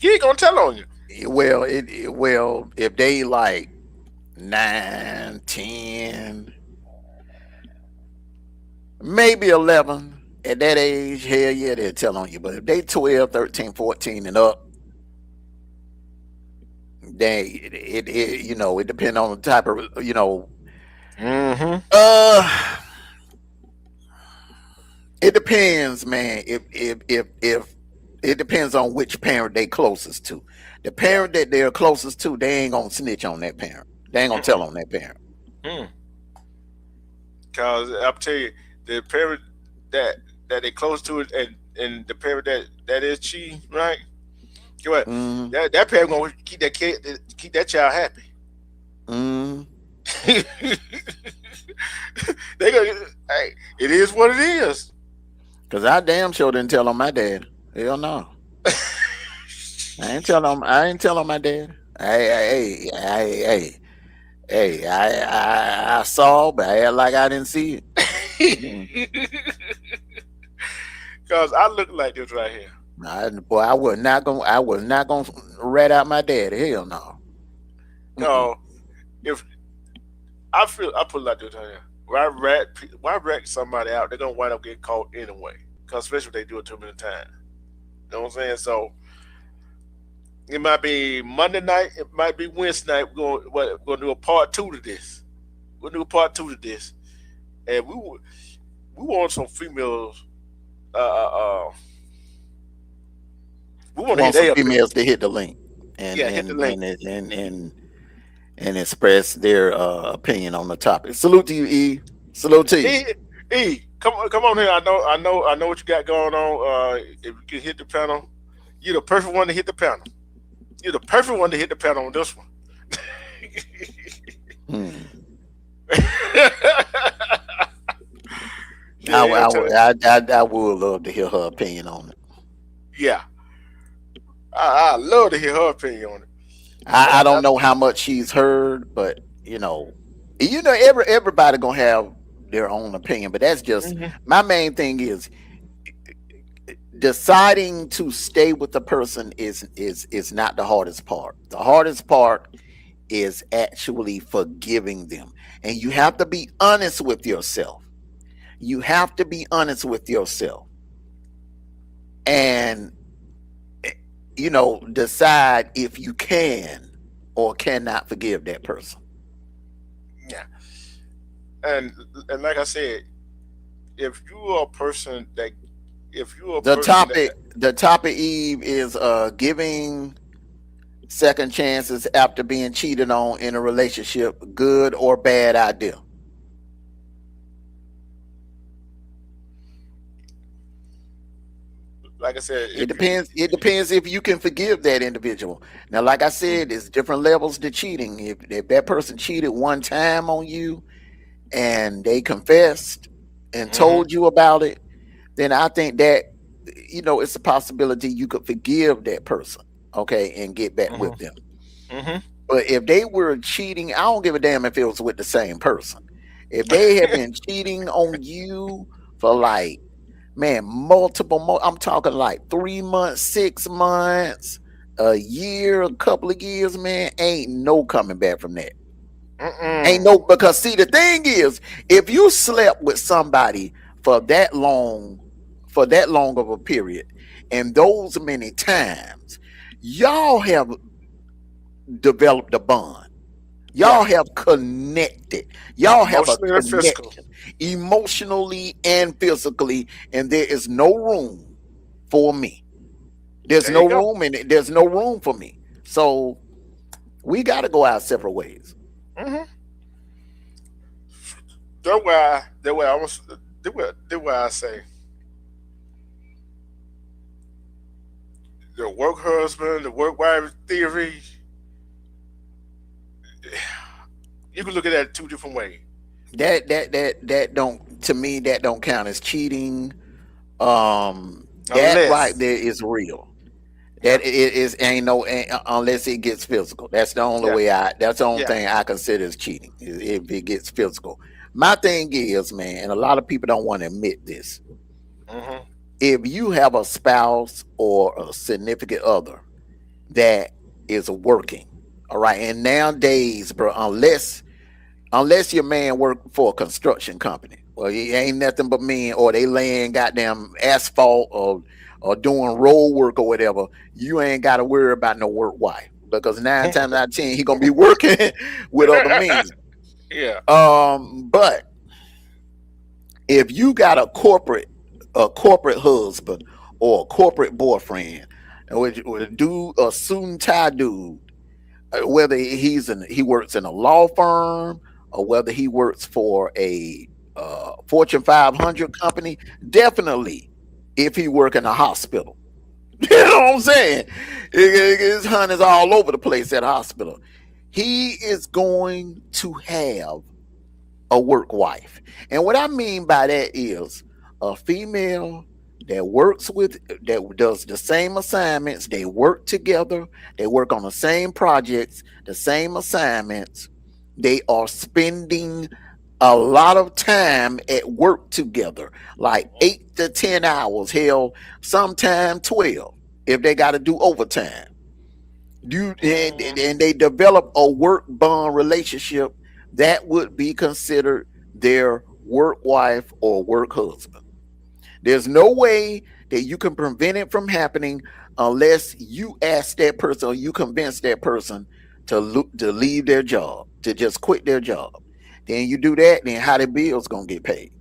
Kid gonna tell on you. Well, if they like 9, 10, maybe 11, at that age, hell yeah, they'll tell on you. But if they 12, 13, 14 and up, it depends on the type of, it depends, man. If it depends on which parent they closest to. The parent that they're closest to, they ain't gonna snitch on that parent. They ain't gonna tell on that parent. Cause I'll tell you, the parent that they close to it, and the parent that is cheating, right? Get what? That parent gonna keep that child happy. They gonna, hey, it is what it is. Cause I damn sure didn't tell on my dad. Hell no. I ain't tell on my dad. I saw, but I act like I didn't see it. Cause I look like this right here. Boy, I was not gonna. I was not gonna rat out my daddy. Hell no. Mm-mm. No, if I put it like this here. Why rat somebody out? They're gonna wind up getting caught anyway. Cause especially if they do it too many times. You know what I'm saying? So it might be Monday night. It might be Wednesday night. We're going to do a part two to this. We'll do a part two to this, and we want some females. Uh, uh, uh we want to hit Want some their females to hit the link and yeah, hit the link. and express their opinion on the topic. Salute to you, E. Salute to you. Come on here. I know what you got going on. If you can hit the panel, you're the perfect one to hit the panel. You're the perfect one to hit the panel on this one. Hmm. Yeah, I would love to hear her opinion on it. yeah. I love to hear her opinion on it. I don't know how much she's heard, but everybody gonna have their own opinion. But that's just my main thing is deciding to stay with the person is not the hardest part. The hardest part is actually forgiving them, and you have to be honest with yourself. You have to be honest with yourself, and decide if you can or cannot forgive that person. Yeah. And like I said, if you are a person that The topic, Eve, is giving second chances after being cheated on in a relationship, good or bad idea. like I said, It depends. It depends if you can forgive that individual. Now, like I said, there's different levels to cheating. If that person cheated one time on you and they confessed and told you about it, then I think that it's a possibility you could forgive that person, okay, and get back with them. But if they were cheating, I don't give a damn if it was with the same person. If they have been cheating on you for multiple, I'm talking like 3 months, 6 months, a year, a couple of years, man, ain't no coming back from that. Ain't no, because see, the thing is, if you slept with somebody for that long of a period, and those many times, y'all have developed a bond. Y'all have connected. Y'all have a connection emotionally and physically, and there is no room for me. There's no room in it. There's no room for me. So we got to go our separate ways. That's why I say the work husband, the work wife theory. You can look at that two different ways. That don't, to me, that don't count as cheating. That right there is real. That it ain't unless it gets physical. That's the only way that's the only thing I consider as cheating, if it gets physical. My thing is, man, and a lot of people don't want to admit this. If you have a spouse or a significant other that is working, all right, and nowadays, bro, unless your man work for a construction company, well, he ain't nothing but men, or they laying goddamn asphalt or doing road work or whatever, you ain't got to worry about no work wife, because 9 times out of 10 he gonna be working with other men. But if you got a corporate husband or a corporate boyfriend, or a dude, a suit and tie dude, whether he works in a law firm or whether he works for a Fortune 500 company, definitely if he work in a hospital, you know what I'm saying? His hunt is all over the place at a hospital. He is going to have a work wife. And what I mean by that is a female that does the same assignments. They work together. They work on the same projects, the same assignments. They are spending a lot of time at work together, like 8 to 10 hours, hell, sometime 12 if they got to do overtime. And they develop a work bond relationship that would be considered their work wife or work husband. There's no way that you can prevent it from happening unless you ask that person or you convince that person to leave their job, to just quit their job. Then you do that, then how the bills gonna get paid?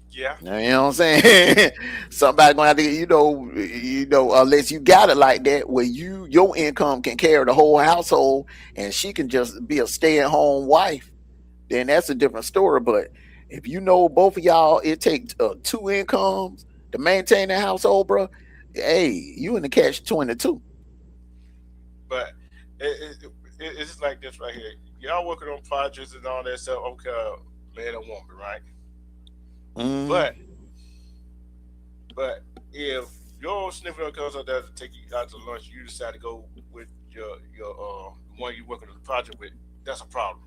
Yeah. You know what I'm saying? Somebody gonna have to, unless you got it like that, where your income can carry the whole household, and she can just be a stay-at-home wife, then that's a different story. But if you know both of y'all, it takes 2 incomes to maintain the household, bro. Hey, you in the catch-22. But it's like this right here. Y'all working on projects and all that stuff. Okay, man or woman, right? Mm, But if your significant other comes out there to take you out to lunch, you decide to go with your one you working on the project with. That's a problem.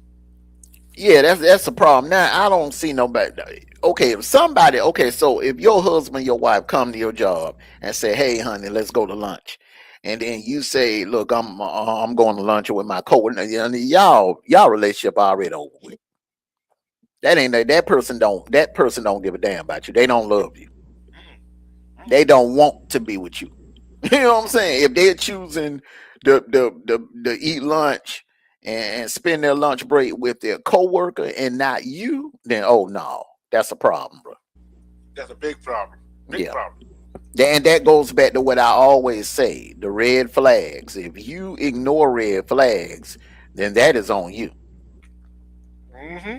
yeah, that's the problem. Now I don't see nobody. Okay, if somebody, okay, so if your husband, your wife come to your job and say, "Hey, honey, let's go to lunch," and then you say, "Look, I'm going to lunch with my coworker," y'all relationship already over with. That person don't give a damn about you. They don't love you. They don't want to be with you. You know what I'm saying? If they're choosing to eat lunch and spend their lunch break with their coworker and not you, then oh no, that's a problem, bro. That's a big problem. Big Yeah. problem. And that goes back to what I always say, the red flags. If you ignore red flags, then that is on you. Mm-hmm.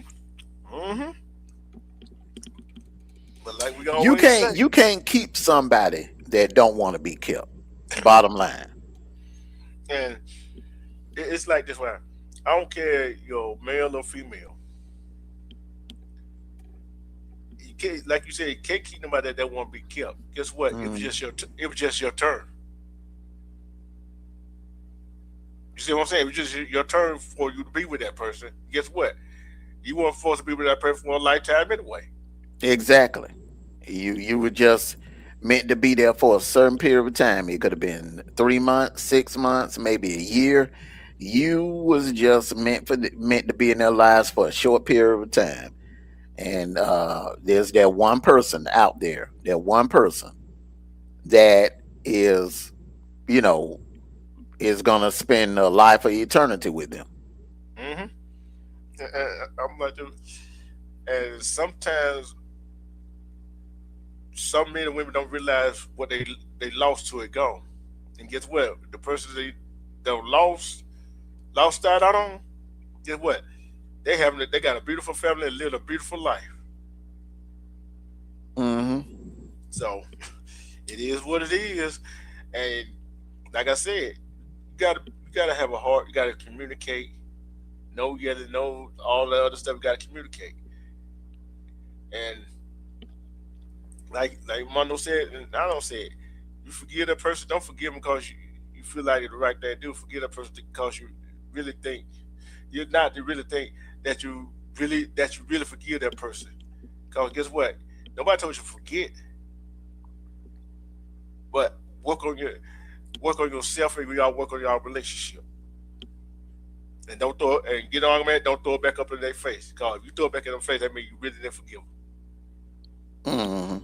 Mm-hmm. But like we You always can't say, you can't keep somebody that don't want to be kept. Bottom line. and it's like this one. I don't care you're male or female. You can't, like you said, you can't keep nobody that want to be kept. Guess what? Mm, It was just your turn. You see what I'm saying? It was just your turn for you to be with that person. Guess what? You weren't supposed to be with that person for a lifetime anyway. exactly. You were just meant to be there for a certain period of time. It could have been 3 months, 6 months, maybe a year. You was just meant to be in their lives for a short period of time. And there's that one person out there, that one person that is, you know, is gonna spend a life of eternity with them. Mm-hmm. I'm like, and sometimes some men and women don't realize what they lost to it gone. And guess what? The person they lost that out on. Guess what? They got a beautiful family and live a beautiful life. Hmm. So it is what it is. And like I said, you gotta have a heart. You gotta communicate. You gotta know all the other stuff. You gotta communicate. And like Mondo said, and I don't say it. You forgive that person. Don't forgive them because you feel like it's the right thing to do. Forgive that person because you really think you're not to really think that you really forgive that person. Because guess what? Nobody told you to forget, but work on yourself and y'all work on your relationship. And don't throw and get on man. Don't throw it back up in their face. Because if you throw it back in their face, that means you really didn't forgive them. Hmm.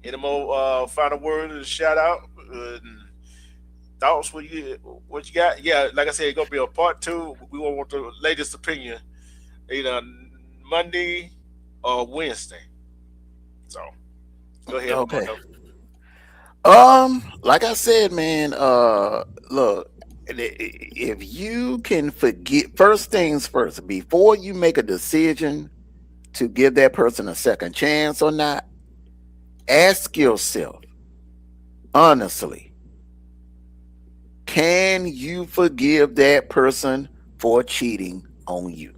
Any more final words and shout out thoughts? What you got? Yeah, like I said, it's gonna be a part two. We want the latest opinion either Monday or Wednesday. So go ahead, Okay. Armando. Like I said, man, look, if you can forget, first things first, before you make a decision to give that person a second chance or not, ask yourself honestly, can you forgive that person for cheating on you?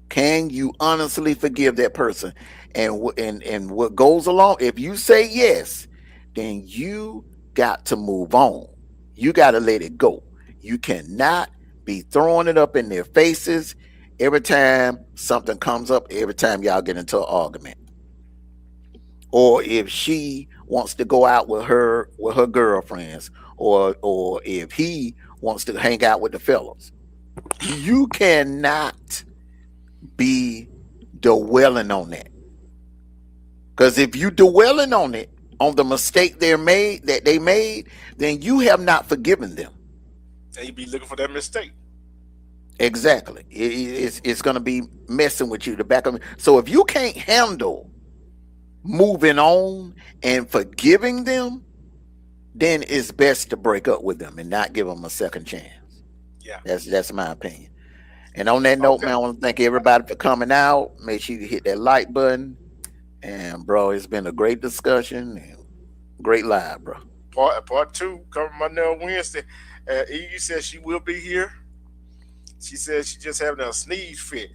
Can you honestly forgive that person? And what goes along, if you say yes, then you got to move on. You got to let it go. You cannot be throwing it up in their faces every time something comes up, every time y'all get into an argument, or if she wants to go out with her girlfriends, or if he wants to hang out with the fellas, you cannot be dwelling on that. Because if you dwelling on it, on the mistake they made, then you have not forgiven them. And you be looking for that mistake. Exactly. It's going to be messing with you the back of it. So if you can't handle moving on and forgiving them, then it's best to break up with them and not give them a second chance. Yeah. That's my opinion. And on that note, man, I want to thank everybody for coming out. Make sure you hit that like button. And bro, it's been a great discussion and great live, bro. Part 2 coming Monday or Wednesday. EU said she will be here. She said she just having a sneeze fit.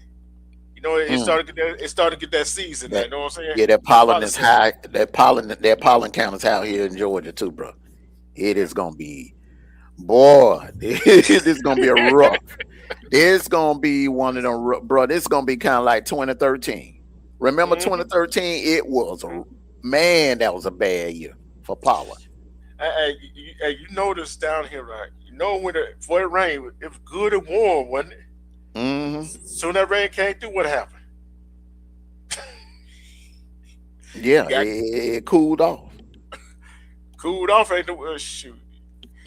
You know, it started to get that season. You know what I'm saying? Yeah, that pollen is high. That pollen count is out here in Georgia too, bro. It is gonna be, boy. This is gonna be a rough. This gonna be one of them, bro. This is gonna be kind of like 2013. Remember 2013? It was man, that was a bad year for pollen. Hey, you notice down here, right? You know when before it rained, it was good and warm, wasn't it? Mm-hmm. Soon that rain came through, what happened? Yeah, it cooled off. Cooled off, ain't the shoot.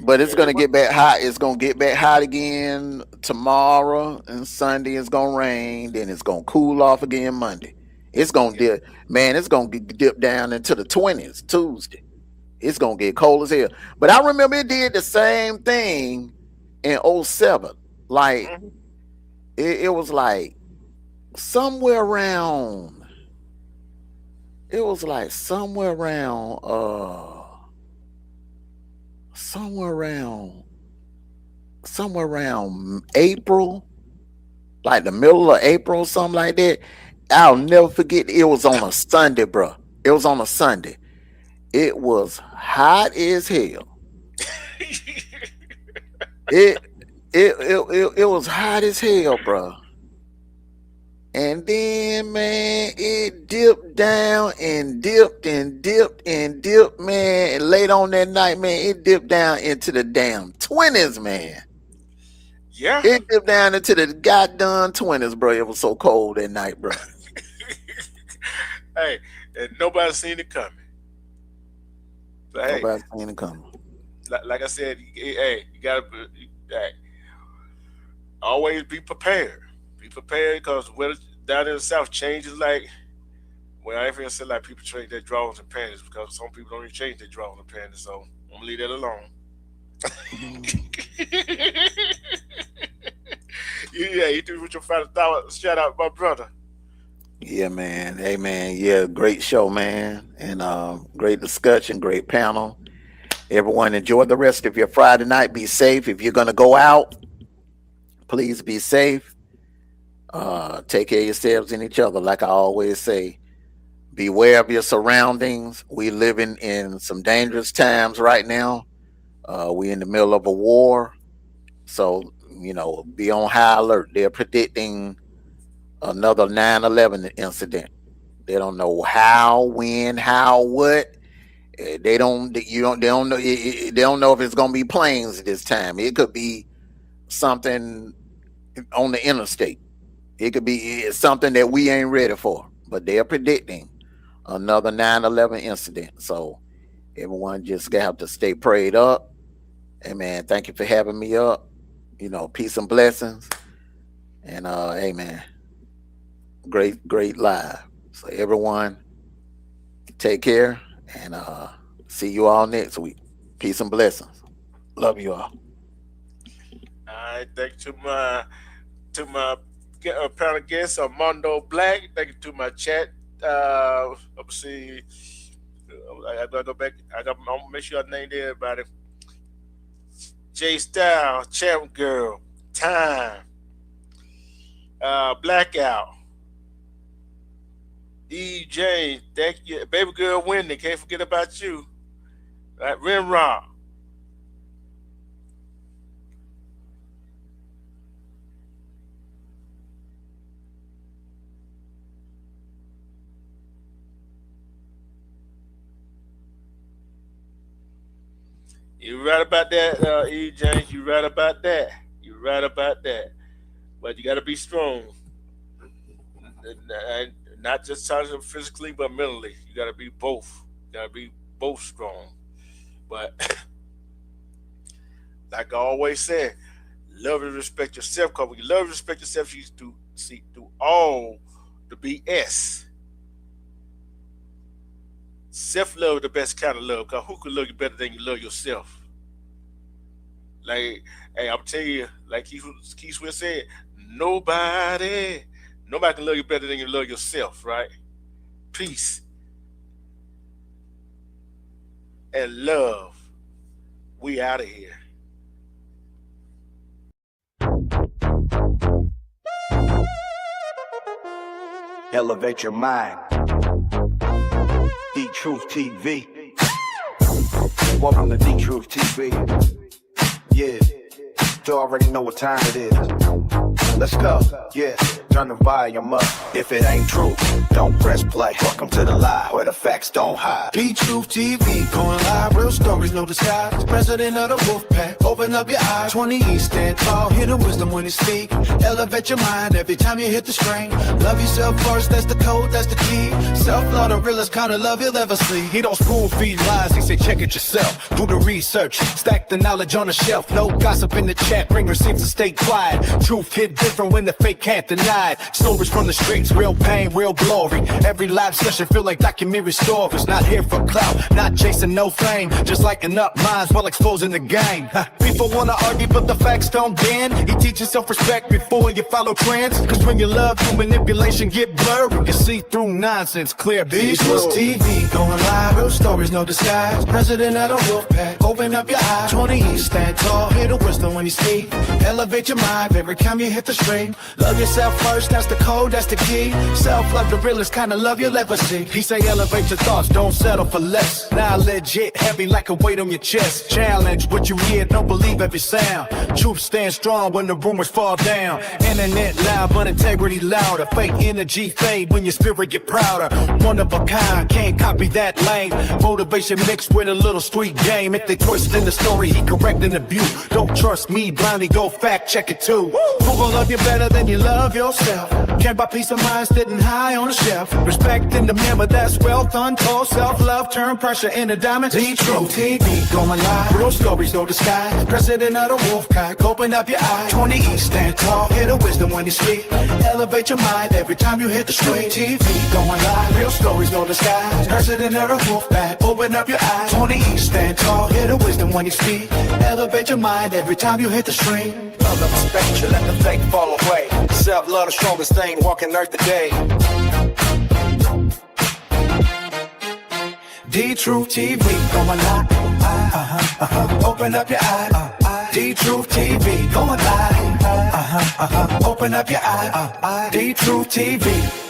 But it's gonna get back hot. It's gonna get back hot again tomorrow, and Sunday it's gonna rain. Then it's gonna cool off again Monday. It's gonna dip, man. It's gonna dip down into the 20s Tuesday. It's gonna get cold as hell. But I remember it did the same thing in 07. Like it was like somewhere around. It was like somewhere around April, like the middle of April, something like that. I'll never forget. It was on a Sunday, bro. It was on a Sunday. It was hot as hell. It was hot as hell, bro. And then, man, it dipped down and dipped and dipped and dipped, man. And late on that night, man, it dipped down into the damn 20s, man. Yeah. It dipped down into the goddamn 20s, bro. It was so cold that night, bro. Hey, and nobody seen it coming. But Nobody seen it coming. Like I said, hey, you gotta always be prepared. Be prepared because down in the South changes like. Well, I ain't gonna say like people change their drawers and panties because some people don't even change their drawers and panties. So I'm gonna leave that alone. Yeah, you do what your father thought. Shout out my brother. Yeah, man. Hey, man. Yeah, great show, man. And great discussion, great panel. Everyone enjoy the rest of your Friday night. Be safe. If you're going to go out, please be safe. Take care of yourselves and each other. Like I always say, beware of your surroundings. We living in some dangerous times right now. We're in the middle of a war. So, you know, be on high alert. They're predicting another 9/11 incident. They don't know how, when, how, what. They don't know if it's gonna be planes this time. It could be something on the interstate. It could be something that we ain't ready for. But they're predicting another 9/11 incident. So everyone just have to stay prayed up. Hey man, thank you for having me up. You know, peace and blessings. And hey man, great live. So everyone take care and see you all next week. Peace and blessings. Love you all. All right, thank you to my panel guest Armando Black. Thank you to my chat. Let's see. I gotta go back. I'm gonna make sure I named everybody. J Style, Champ Girl, Time, Blackout, E James, thank you, Baby Girl Wendy, can't forget about you. Right, Rimrock. You're right about that, E. James. You're right about that. You're right about that. But you got to be strong. And not just physically, but mentally. You got to be both. You got to be both strong. But like I always said, love and respect yourself. Because when you love and respect yourself, you see through all the BS. Self-love is the best kind of love. Because who can love you better than you love yourself? Like, hey, I'm telling you, like Keith Sweat said, nobody can love you better than you love yourself, right? Peace and love. We out of here. Elevate your mind. D-Truth TV. Welcome to D-Truth TV. Yeah, you already know what time it is. Let's go. Yeah, turn the volume up. If it ain't true, don't press play. Welcome to the lie where the facts don't hide. D-Truth TV, going live, real stories, no disguise. President of the Wolfpack, open up your eyes. 20 East, stand tall, hear the wisdom when you speak. Elevate your mind every time you hit the screen. Love yourself first, that's the code, that's the key. Self-love, the realest kind of love you'll ever see. He don't spoon feed lies, he say check it yourself. Do the research, stack the knowledge on the shelf. No gossip in the chat, bring receipts and stay quiet. Truth hit different when the fake can't deny it. Stories from the streets, real pain, real glory. Every live session feel like documentary stories. Not here for clout, not chasing no fame. Just lighting up minds while exposing the game. People wanna argue but the facts don't bend. He teaches self-respect before you follow trends. Cause when you love, through manipulation get blurred. You see through nonsense, clear D-Truth TV, going live, real stories, no disguise. President of the Wolfpack, open up your eyes. 20 East, stand tall, hear the wisdom when you speak. Elevate your mind every time you hit the stream. Love yourself first, that's the code, that's the key. Self-love, the realest kind of love you'll ever see. He say elevate your thoughts, don't settle for less. Now legit, heavy like a weight on your chest. Challenge what you hear, don't believe every sound. Truth stands strong when the rumors fall down. Internet loud, but integrity louder. Fake energy fade when your spirit get prouder. One of a kind, can't copy that lane. Motivation mixed with a little street game. If they twist in the story, he correcting the view. Don't trust me blindly, go fact check it too. Who will love you better than you love yourself? Can't buy peace of mind sitting high on the shelf. Respect in the mirror, that's wealth untold. Self-love turn pressure into diamonds. D-Truth TV, going live, real stories, no disguise. President of the Wolfpack, open up your eyes. 20 East, stand tall, hear the wisdom when you speak. Elevate your mind every time you hit the street. TV, going live, real stories, no disguise. President of the Wolfpack, open up your eyes. 20 East, stand tall, hear the wisdom when you speak. Elevate your mind every time you hit the stream. Love and respect you, let the fake fall away. Self-love, the strongest thing, walking earth today. D-Truth TV, going live. Open up your eyes. D-Truth TV, going live. Open up your eyes. D-Truth TV.